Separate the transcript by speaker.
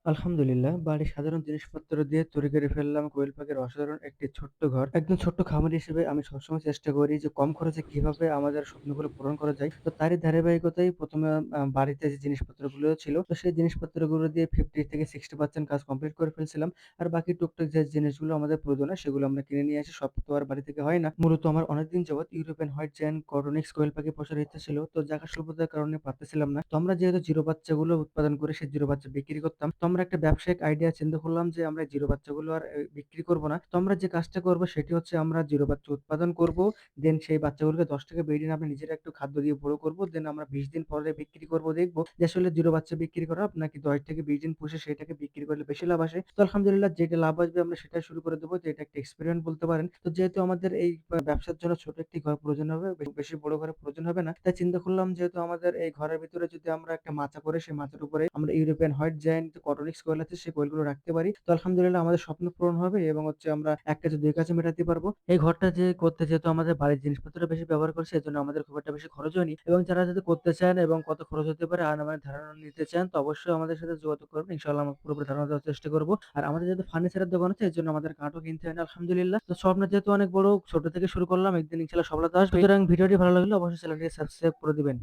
Speaker 1: আলহামদুলিল্লাহ, বাড়ির সাধারণ জিনিসপত্র দিয়ে তৈরি করে ফেললাম কোয়েল পাখির অসাধারণ একটি ছোট্ট ঘর। একজন ছোট্ট খামারি হিসেবে আমি সবসময় চেষ্টা করি যে কম খরচে কিভাবে আমাদের স্বপ্নগুলো পূরণ করা যায়। তো তারই ধারাবাহিকতায় ১ম এ বাড়িতে যে জিনিসপত্রগুলো ছিল, তো সেই জিনিসপত্রগুলো দিয়ে 50 থেকে 60% কাজ কমপ্লিট করে ফেলছিলাম। আর বাকি টুকটাক যে জিনিসগুলো আমাদের প্রয়োজন হয় সেগুলো আমরা কিনে নিয়ে আসি। সব তো আর বাড়ি থেকে হয় না। মূলত আমার অনেকদিন যাবৎ ইউরোপিয়ান হোয়াইট জায়ান্ট কর্ডনিক্স কোয়েল পাখি পোষার ইচ্ছা ছিল। তো জায়গা স্বল্পতার কারণে পারতেছিলাম না। তো আমরা যেহেতু জিরো বাচ্চাগুলো উৎপাদন করে সেই জিরো বাচ্চা বিক্রি করতাম। তো আমরা একটা ব্যবসায়িক আইডিয়া চিন্তা করলাম যে আমরা জিরো বাচ্চাগুলো আর বিক্রি করব না। তো আমরা যে কাজটা করব সেটি হচ্ছে আমরা জিরো বাচ্চা উৎপাদন করব। দেন সেই বাচ্চাগুলোকে ১০ থেকে ২০ দিন আমরা নিজেরা একটু খাদ্য দিয়ে বড় করব। দেন আমরা ২০ দিন পরে বিক্রি করব। দেখব যে আসলে জিরো বাচ্চা বিক্রি করা নাকি ১০ থেকে ২০ দিন পুষে সেটাকে বিক্রি করলে বেশি লাভ আসে। তো আলহামদুলিল্লাহ যেটা লাভ আসবে আমরা সেটাই শুরু করে দেব। তো এটা একটা এক্সপেরিমেন্ট বলতে পারেন। তো যেহেতু আমাদের এই ব্যবসার জন্য ছোট একটি ঘর প্রয়োজন হবে, বেশি বড় ঘরের প্রয়োজন হবে না। তাই চিন্তা করলাম যেহেতু আমাদের এই ঘরের ভিতরে যদি আমরা একটা মাচা করে সেই মাচার উপরে আমরা ইউরোপিয়ান হোয়াইট জায়ান্ট কটনিক্স কোয়েল আছে সেই কোয়েলগুলো রাখতে পারি। তো আলহামদুলিল্লাহ আমাদের স্বপ্ন পূরণ হবে এবং হচ্ছে আমরা এক কাজে দুই কাজে মেটাতে পারবো। এই ঘরটা যে করতে যেহেতু আমাদের বাড়ির জিনিসপত্র বেশি ব্যবহার করছি এজন্য আমাদের খুব একটা বেশি খরচ হয়নি এবং যারা যদি করতে চান এবং কত খরচ হতে পারে আর আমার ধারণা নিতে চান তো অবশ্যই আমাদের সাথে যোগাযোগ করবেন। ইনশাআল্লাহ আমরা পুরোপুরি ধারণা দেওয়ার চেষ্টা করব। আর আমাদের যেহেতু ফার্নিচারের দোকান আছে এজন্য আমাদের কাঠও কিনতে হয় না আলহামদুলিল্লাহ। তো স্বপ্ন যেহেতু অনেক বড় ছোট থেকে শুরু করলাম একদিন ইনশাআল্লাহ সফলতা আসবে। সুতরাং ভিডিওটি ভালো লাগলে অবশ্যই চ্যানেলটি সাবস্ক্রাইব করে দিবেন।